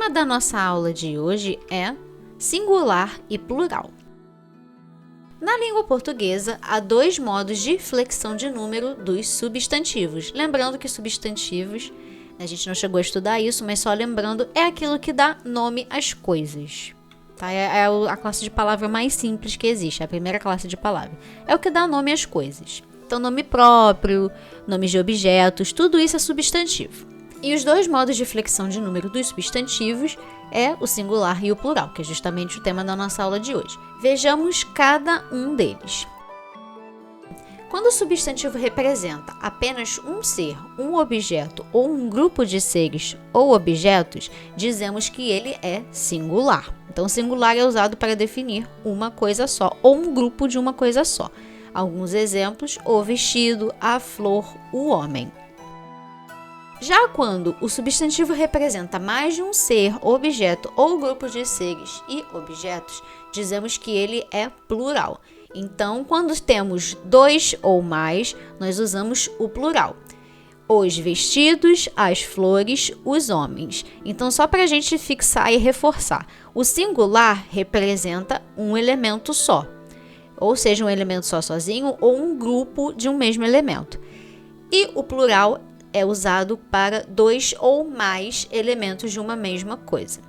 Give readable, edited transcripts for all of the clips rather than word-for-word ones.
tema da nossa aula de hoje é singular e plural. Na língua portuguesa, há dois modos de flexão de número dos substantivos. Lembrando que substantivos, a gente não chegou a estudar isso, mas só lembrando, é aquilo que dá nome às coisas. Tá? É a classe de palavra mais simples que existe, a primeira classe de palavra. É o que dá nome às coisas. Então, nome próprio, nomes de objetos, tudo isso é substantivo. E os dois modos de flexão de número dos substantivos é o singular e o plural, que é justamente o tema da nossa aula de hoje. Vejamos cada um deles. Quando o substantivo representa apenas um ser, um objeto ou um grupo de seres ou objetos, dizemos que ele é singular. Então, singular é usado para definir uma coisa só ou um grupo de uma coisa só. Alguns exemplos: o vestido, a flor, o homem. Já quando o substantivo representa mais de um ser, objeto ou grupo de seres e objetos, dizemos que ele é plural. Então, quando temos dois ou mais, nós usamos o plural. Os vestidos, as flores, os homens. Então, só para a gente fixar e reforçar, o singular representa um elemento só, ou seja, um elemento só sozinho ou um grupo de um mesmo elemento. E o plural é usado para dois ou mais elementos de uma mesma coisa.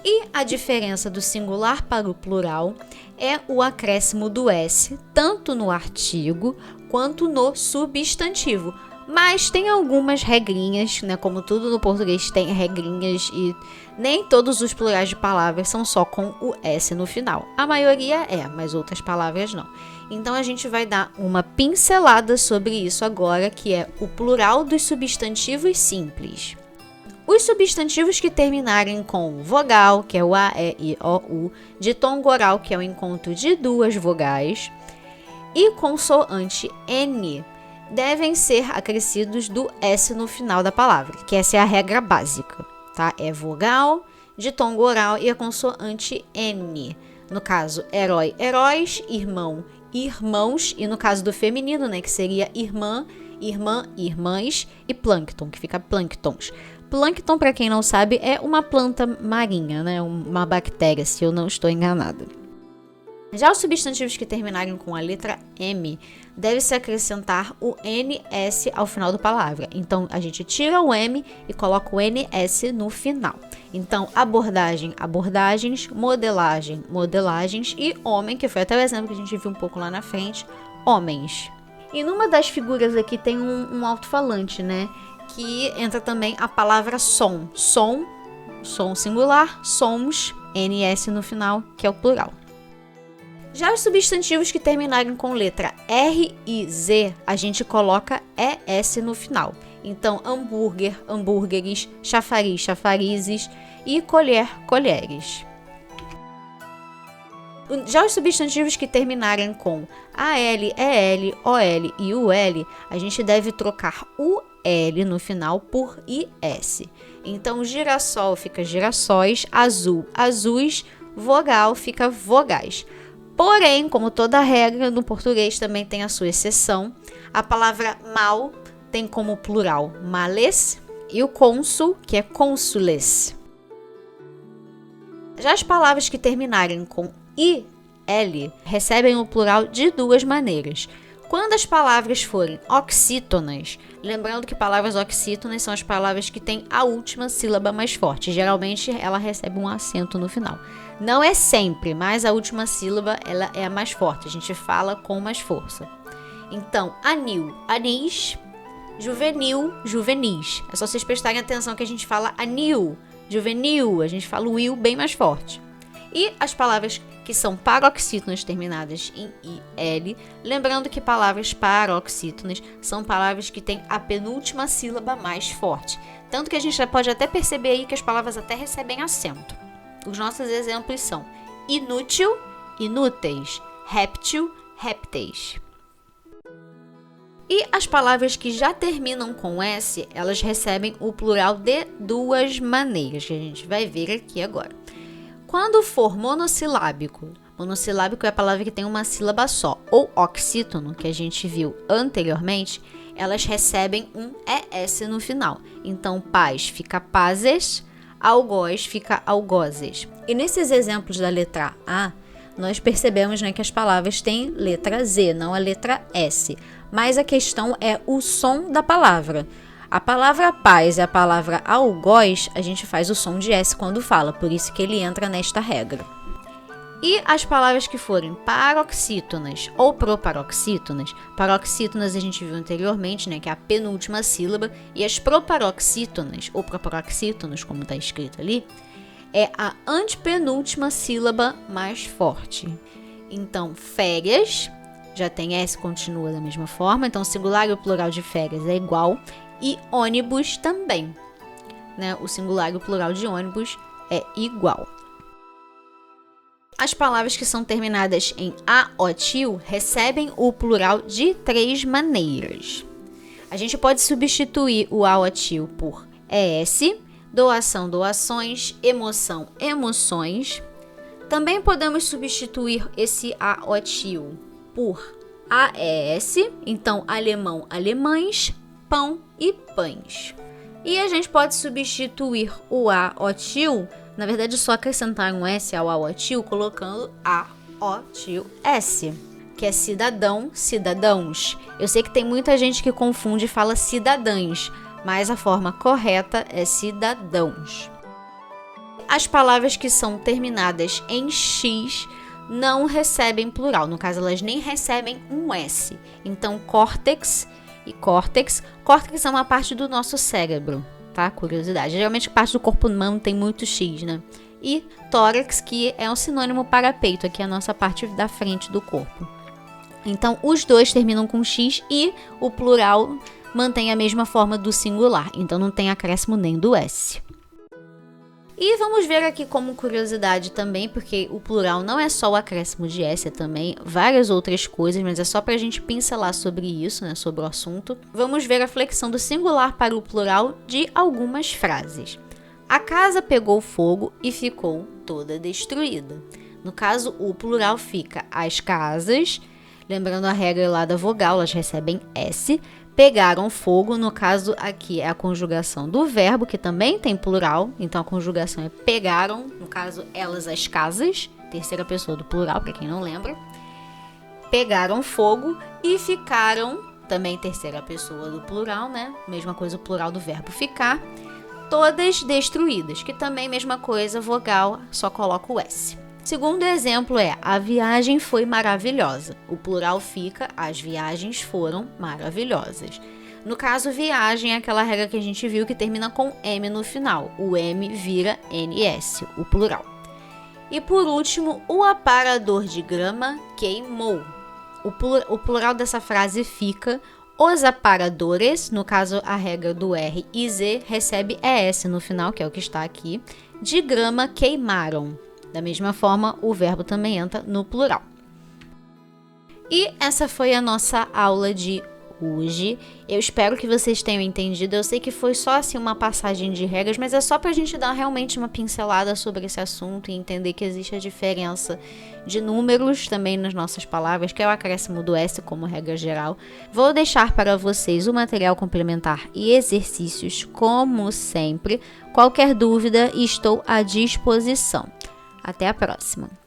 E a diferença do singular para o plural é o acréscimo do S, tanto no artigo quanto no substantivo. Mas tem algumas regrinhas, né? Como tudo no português tem regrinhas e nem todos os plurais de palavras são só com o S no final. A maioria é, mas outras palavras não. Então a gente vai dar uma pincelada sobre isso agora, que é o plural dos substantivos simples. Os substantivos que terminarem com vogal, que é o A, E, I, O, U, ditongo oral, que é o encontro de duas vogais, e consoante N, devem ser acrescidos do S no final da palavra, que essa é a regra básica, tá? É vogal, ditongo oral e a consoante N. No caso, herói, heróis, irmão, irmãos, e no caso do feminino, né, que seria irmã, irmã, irmãs, e plâncton, que fica plânctons. Plâncton, para quem não sabe, é uma planta marinha, né, uma bactéria, se eu não estou enganada. Já os substantivos que terminarem com a letra M, deve-se acrescentar o NS ao final da palavra. Então, a gente tira o M e coloca o NS no final. Então, abordagem, abordagens, modelagem, modelagens e homem, que foi até o exemplo que a gente viu um pouco lá na frente, homens. E numa das figuras aqui tem um alto-falante, né? Que entra também a palavra som. Som singular, sons, NS no final, que é o plural. Já os substantivos que terminarem com letra R e Z, a gente coloca ES no final. Então, hambúrguer, hambúrgueres, chafariz, chafarizes e colher, colheres. Já os substantivos que terminarem com AL, EL, OL e UL, a gente deve trocar o L no final por IS. Então, girassol fica girassóis, azul, azuis, vogal fica vogais. Porém, como toda regra, no português também tem a sua exceção. A palavra mal tem como plural males e o cônsul, que é cônsules. Já as palavras que terminarem com IL recebem o plural de duas maneiras. Quando as palavras forem oxítonas, lembrando que palavras oxítonas são as palavras que têm a última sílaba mais forte. Geralmente ela recebe um acento no final. Não é sempre, mas a última sílaba ela é a mais forte. A gente fala com mais força. Então, anil, anis, juvenil, juvenis. É só vocês prestarem atenção que a gente fala anil, juvenil. A gente fala o il bem mais forte. E as palavras que são paroxítonas terminadas em IL, lembrando que palavras paroxítonas são palavras que têm a penúltima sílaba mais forte. Tanto que a gente já pode até perceber aí que as palavras até recebem acento. Os nossos exemplos são inútil, inúteis, réptil, répteis. E as palavras que já terminam com S, elas recebem o plural de duas maneiras, que a gente vai ver aqui agora. Quando for monossilábico, monossilábico é a palavra que tem uma sílaba só, ou oxítono, que a gente viu anteriormente, elas recebem um ES no final. Então, paz fica pazes, algoz fica algozes. E nesses exemplos da letra A, nós percebemos, né, que as palavras têm letra Z, não a letra S. Mas a questão é o som da palavra. A palavra paz e a palavra algoz, a gente faz o som de S quando fala, por isso que ele entra nesta regra. E as palavras que forem paroxítonas ou proparoxítonas, paroxítonas a gente viu anteriormente, né, que é a penúltima sílaba, e as proparoxítonas ou proparoxítonos, como está escrito ali, é a antepenúltima sílaba mais forte. Então, férias, já tem S, continua da mesma forma, então o singular e o plural de férias é igual, e ônibus também, né, o singular e o plural de ônibus é igual. As palavras que são terminadas em aotil recebem o plural de 3 maneiras. A gente pode substituir o aotil por es, doação, doações, emoção, emoções. Também podemos substituir esse aotil por aes, então alemão, alemães, pão e pães. E a gente pode substituir o aotil, na verdade só acrescentar um S ao aotil, colocando aotil S, que é cidadão, cidadãos. Eu sei que tem muita gente que confunde e fala cidadãs, mas a forma correta é cidadãos. As palavras que são terminadas em X não recebem plural, no caso elas nem recebem um S. Então córtex e córtex. Córtex é uma parte do nosso cérebro, tá? Curiosidade. Geralmente parte do corpo humano tem muito X, né? E tórax, que é um sinônimo para peito, aqui é a nossa parte da frente do corpo. Então, os dois terminam com X e o plural mantém a mesma forma do singular. Então, não tem acréscimo nem do S. E vamos ver aqui como curiosidade também, porque o plural não é só o acréscimo de S, é também várias outras coisas, mas é só pra gente pincelar sobre isso, né, sobre o assunto. Vamos ver a flexão do singular para o plural de algumas frases. A casa pegou fogo e ficou toda destruída. No caso, o plural fica as casas, lembrando a regra lá da vogal, elas recebem S, pegaram fogo, no caso aqui é a conjugação do verbo, que também tem plural, então a conjugação é pegaram, no caso elas as casas, terceira pessoa do plural, para quem não lembra, pegaram fogo e ficaram, também terceira pessoa do plural, né, mesma coisa o plural do verbo ficar, todas destruídas, que também mesma coisa, vogal, só coloca o S. Segundo exemplo é, a viagem foi maravilhosa. O plural fica, as viagens foram maravilhosas. No caso, viagem é aquela regra que a gente viu que termina com M no final. O M vira NS, o plural. E por último, o aparador de grama queimou. O plural dessa frase fica, os aparadores, no caso a regra do R e Z, recebe ES no final, que é o que está aqui, de grama queimaram. Da mesma forma, o verbo também entra no plural. E essa foi a nossa aula de hoje. Eu espero que vocês tenham entendido. Eu sei que foi só assim uma passagem de regras, mas é só pra gente dar realmente uma pincelada sobre esse assunto e entender que existe a diferença de números também nas nossas palavras, que é o acréscimo do S como regra geral. Vou deixar para vocês o material complementar e exercícios, como sempre. Qualquer dúvida, estou à disposição. Até a próxima!